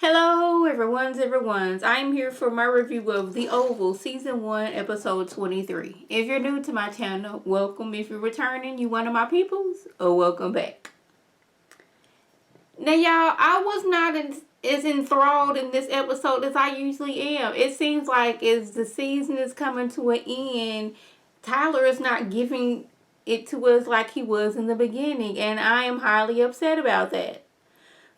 Hello, everyone's. I'm here for my review of The Oval, Season 1, Episode 23. If you're new to my channel, welcome. If you're returning, you one of my peoples, welcome back. Now, y'all, I was not as enthralled in this episode as I usually am. It seems like as the season is coming to an end, Tyler is not giving it to us like he was in the beginning, and I am highly upset about that.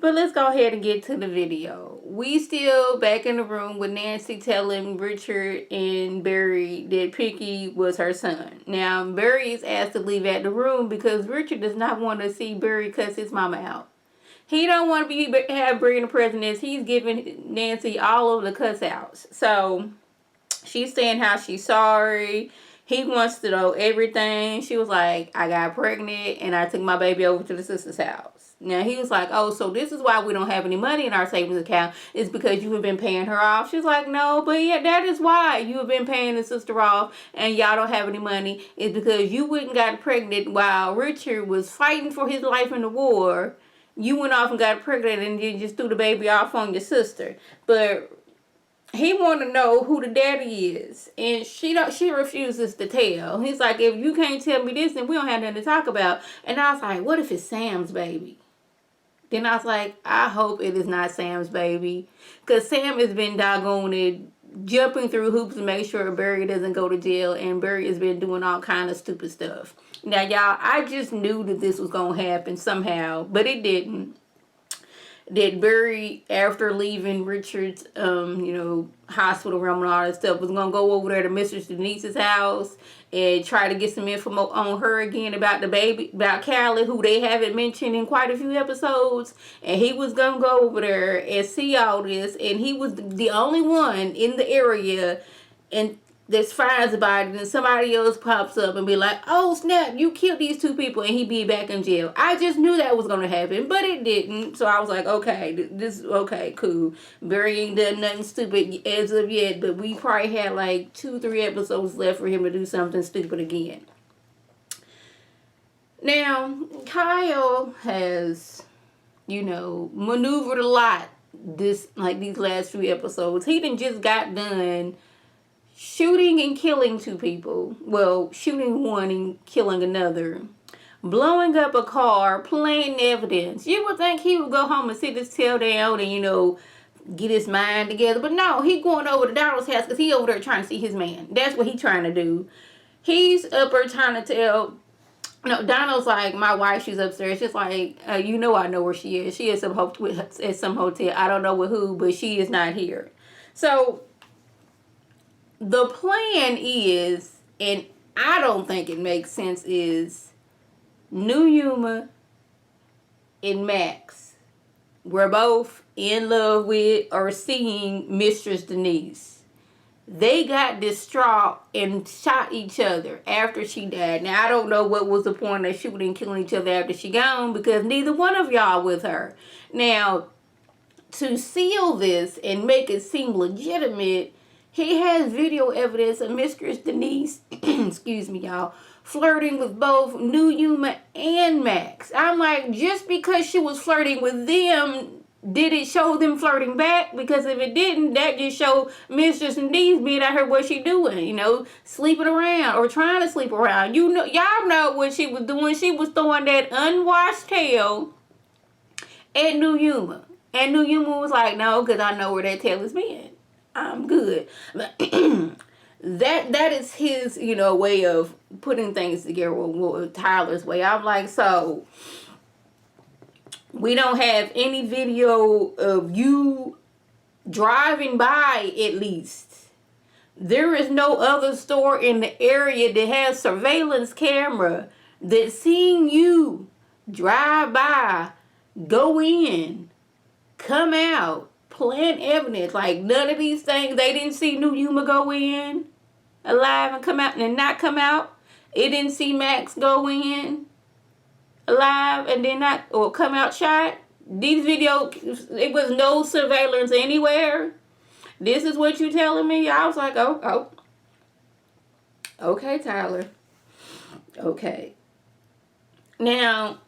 But let's go ahead and get to the video. We still back in the room with Nancy telling Richard and Barry that Picky was her son. Now, Barry is asked to leave at the room because Richard does not want to see Barry cuss his mama out. He don't want to have Barry in the presence. He's giving Nancy all of the cuss outs. So, she's saying how she's sorry. He wants to know everything. She was like, I got pregnant and I took my baby over to the sister's house. Now, he was like, oh, so this is why we don't have any money in our savings account. It's because you have been paying her off. She's like, no, but yeah, that is why you have been paying the sister off and y'all don't have any money. It's because you went and got pregnant while Richard was fighting for his life in the war. You went off and got pregnant and you just threw the baby off on your sister. But he want to know who the daddy is, and she refuses to tell. He's like, if you can't tell me this, then we don't have nothing to talk about. And I was like, what if it's Sam's baby? Then I was like, I hope it is not Sam's baby, because Sam has been doggone it, jumping through hoops to make sure Barry doesn't go to jail, and Barry has been doing all kind of stupid stuff. Now, y'all, I just knew that this was going to happen somehow, but it didn't. That Barry, after leaving Richard's, hospital room and all that stuff, was going to go over there to Mistress Denise's house and try to get some info on her again about the baby, about Callie, who they haven't mentioned in quite a few episodes. And he was going to go over there and see all this. And he was the only one in the area and that's finds about it, and somebody else pops up and be like, oh snap, you killed these two people, and he be back in jail. I just knew that was gonna happen, but it didn't. So I was like, okay, this okay, cool. Barry ain't done nothing stupid as of yet, but we probably had like 2-3 episodes left for him to do something stupid again. Now, Kyle has, maneuvered a lot these last few episodes. He done just got done shooting and killing 2 people. Well, shooting one and killing another. Blowing up a car, planting evidence. You would think he would go home and sit his tail down and, get his mind together. But no, he going over to Donald's house because he over there trying to see his man. That's what he trying to do. He's up there trying to tell... No, Donald's like, my wife, she's upstairs. She's like, I know where she is. She is at some hotel. I don't know with who, but she is not here. So... the plan is, and I don't think it makes sense, is New Yuma and Max were both in love with or seeing Mistress Denise. They got distraught and shot each other after she died. Now, I don't know what was the point of shooting and killing each other after she gone, because neither one of y'all with her. Now, to seal this and make it seem legitimate, he has video evidence of Mistress Denise, excuse me, y'all, flirting with both New Yuma and Max. I'm like, just because she was flirting with them, did it show them flirting back? Because if it didn't, that just showed Mistress Denise being out here what she doing, sleeping around or trying to sleep around. Y'all know what she was doing. She was throwing that unwashed tail at New Yuma. And New Yuma was like, no, because I know where that tail is been. I'm good. That is his, way of putting things together with Tyler's way. I'm like, so we don't have any video of you driving by, at least. There is no other store in the area that has surveillance camera that's seeing you drive by, go in, come out, plant evidence. Like, none of these things, they didn't see New Yuma go in alive and come out and not come out. It didn't see Max go in alive and then not, or come out shot. These videos, it was no surveillance anywhere. This is what you telling me? I was like, oh, okay, Tyler. Okay. Now,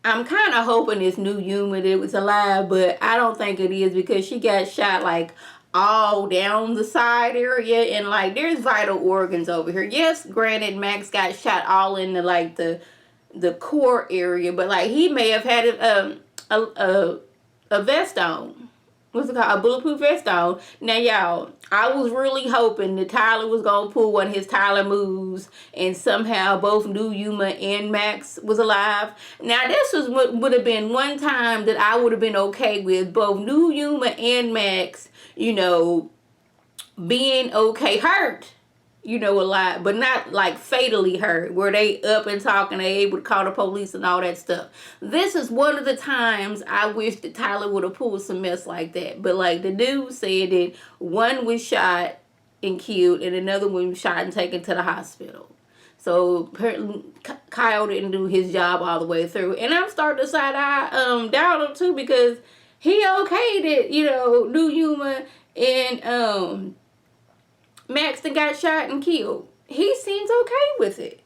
I'm kind of hoping it's New Human it was alive, but I don't think it is because she got shot like all down the side area, and like there's vital organs over here. Yes, granted, Max got shot all in the like the core area, but like he may have had a vest on. What's it called? A bulletproof vest on. Now, y'all, I was really hoping that Tyler was gonna pull one of his Tyler moves, and somehow both New Yuma and Max was alive. Now, this was what would have been one time that I would have been okay with both New Yuma and Max, being okay, hurt, a lot, but not like fatally hurt, where they up and talking, they able to call the police and all that stuff. This is one of the times I wish that Tyler would have pulled some mess like that. But like the dude said that one was shot and killed, and another one was shot and taken to the hospital. So apparently Kyle didn't do his job all the way through, and I'm starting to side eye doubt him too, because he okayed it, New Yuma and Max that got shot and killed. He seems okay with it.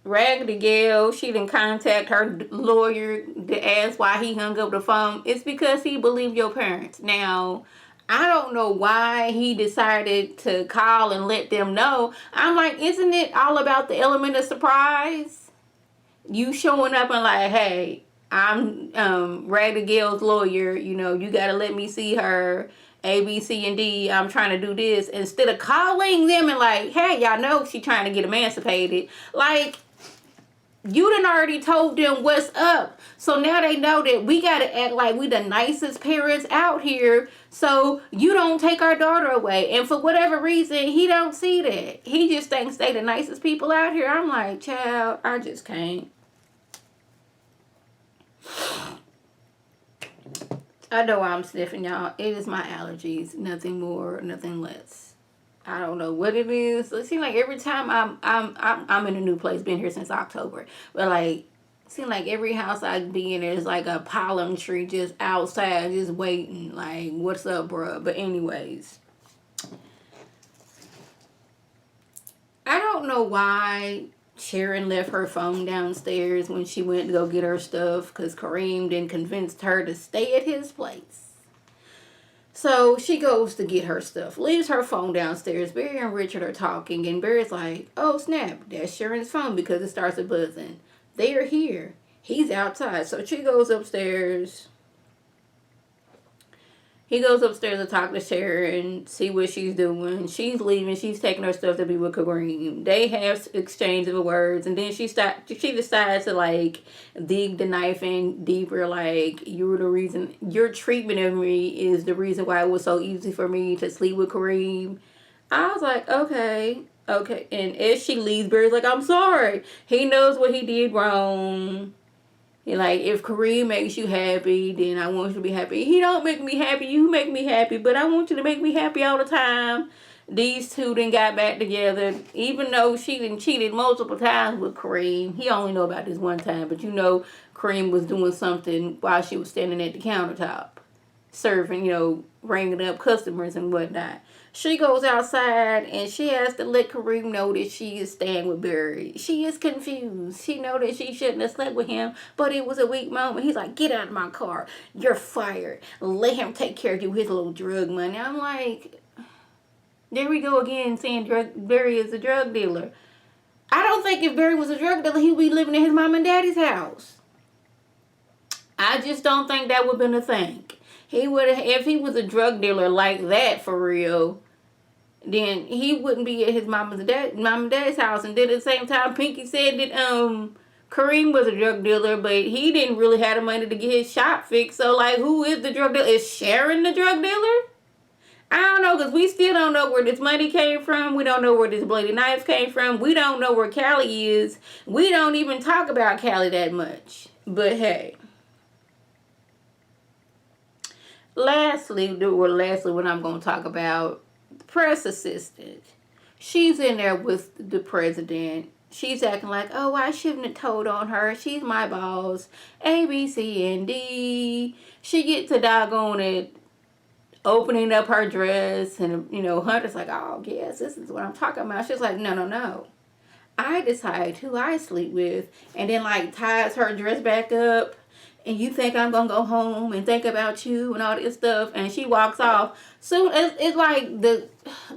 Raggedy Gal, she didn't contact her lawyer to ask why he hung up the phone. It's because he believed your parents. Now, I don't know why he decided to call and let them know. I'm like, isn't it all about the element of surprise? You showing up and like, hey, I'm Raggedy Gal's lawyer. You got to let me see her. A, B, C, and D, I'm trying to do this. Instead of calling them and like, hey, y'all know she trying to get emancipated. Like, you done already told them what's up. So now they know that we got to act like we the nicest parents out here, so you don't take our daughter away. And for whatever reason, he don't see that. He just thinks they the nicest people out here. I'm like, child, I just can't. I know I'm sniffing, y'all. It is my allergies. Nothing more, nothing less. I don't know what it is. It seems like every time I'm in a new place, been here since October. But like, it seems like every house I be in, there's like a palm tree just outside, just waiting. Like, what's up, bruh? But anyways, I don't know why Sharon left her phone downstairs when she went to go get her stuff, because Kareem then convinced her to stay at his place. So she goes to get her stuff, leaves her phone downstairs. Barry and Richard are talking, and Barry's like, oh snap, that's Sharon's phone, because it starts buzzing. They are here. He's outside. So she goes upstairs. He goes upstairs to talk to Sharon, see what she's doing. She's leaving. She's taking her stuff to be with Kareem. They have exchange of words, and then she decides to like dig the knife in deeper. Like, you're the reason. Your treatment of me is the reason why it was so easy for me to sleep with Kareem. I was like, okay. And as she leaves, Barry's like, I'm sorry. He knows what he did wrong. And like, if Kareem makes you happy, then I want you to be happy. He don't make me happy, you make me happy, but I want you to make me happy all the time. These two then got back together, even though she done cheated multiple times with Kareem. He only know about this one time, but Kareem was doing something while she was standing at the countertop, serving, ringing up customers and whatnot. She goes outside and she has to let Kareem know that she is staying with Barry. She is confused. She know that she shouldn't have slept with him, but it was a weak moment. He's like, get out of my car. You're fired. Let him take care of you, his little drug money. I'm like, there we go again, saying Barry is a drug dealer. I don't think if Barry was a drug dealer, he would be living in his mom and daddy's house. I just don't think that would have been a thing. He would have, if he was a drug dealer like that for real, then he wouldn't be at his mom and dad's house. And then at the same time, Pinky said that Kareem was a drug dealer, but he didn't really have the money to get his shop fixed. So like, who is the drug dealer? Is Sharon the drug dealer? I don't know, because we still don't know where this money came from. We don't know where this bloody knife came from. We don't know where Callie is. We don't even talk about Callie that much. But hey. Lastly, what I'm going to talk about, the press assistant. She's in there with the president. She's acting like, oh, I shouldn't have told on her. She's my boss. A, B, C, and D. She gets a doggone it, opening up her dress. And, Hunter's like, oh, yes, this is what I'm talking about. She's like, no. I decide who I sleep with, and then like ties her dress back up, and you think I'm gonna go home and think about you and all this stuff, and she walks off. Soon it's like the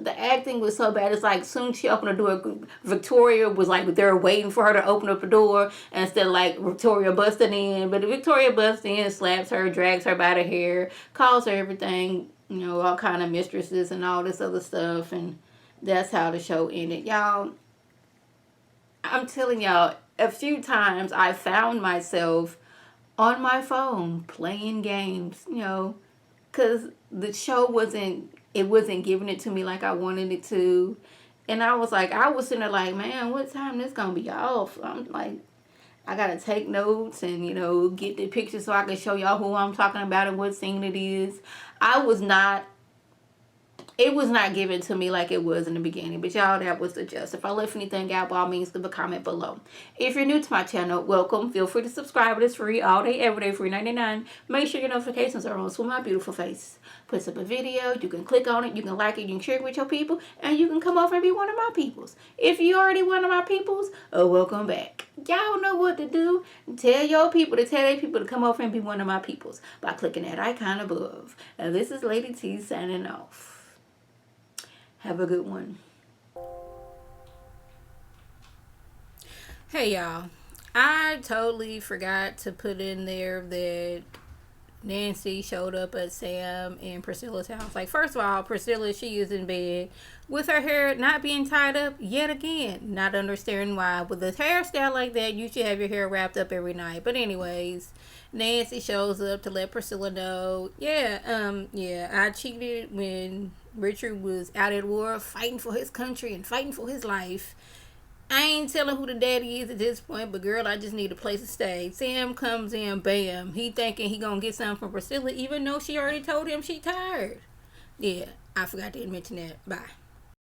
acting was so bad. It's like soon she opened the door, Victoria was like there waiting for her to open up the door, and instead of like Victoria busting in, but Victoria busts in, slaps her, drags her by the hair, calls her everything, all kind of mistresses and all this other stuff, and that's how the show ended, y'all. I'm telling y'all, a few times I found myself on my phone playing games, because the show wasn't giving it to me like I wanted it to. And I was like, I was sitting there like, man, what time this gonna be off? I'm like, I gotta take notes and, get the picture so I can show y'all who I'm talking about and what scene it is. I was not It was not given to me like it was in the beginning. But y'all, that was the gist. If I left anything out, by all means, leave a comment below. If you're new to my channel, welcome. Feel free to subscribe. It is free all day, every day, free 99. Make sure your notifications are on so my beautiful face puts up a video. You can click on it. You can like it. You can share it with your people. And you can come over and be one of my peoples. If you already one of my peoples, welcome back. Y'all know what to do. Tell your people to tell their people to come over and be one of my peoples by clicking that icon above. Now, this is Lady T signing off. Have a good one. Hey y'all, I totally forgot to put in there that Nancy showed up at Sam and Priscilla's house. Like, first of all, Priscilla, she is in bed with her hair not being tied up yet again. Not understanding why. With a hairstyle like that, you should have your hair wrapped up every night. But anyways, Nancy shows up to let Priscilla know, I cheated when Richard was out at war fighting for his country and fighting for his life. I ain't telling who the daddy is at this point, but girl, I just need a place to stay. Sam comes in, bam. He thinking he gonna get something from Priscilla, even though she already told him she tired. Yeah, I forgot to mention that. Bye.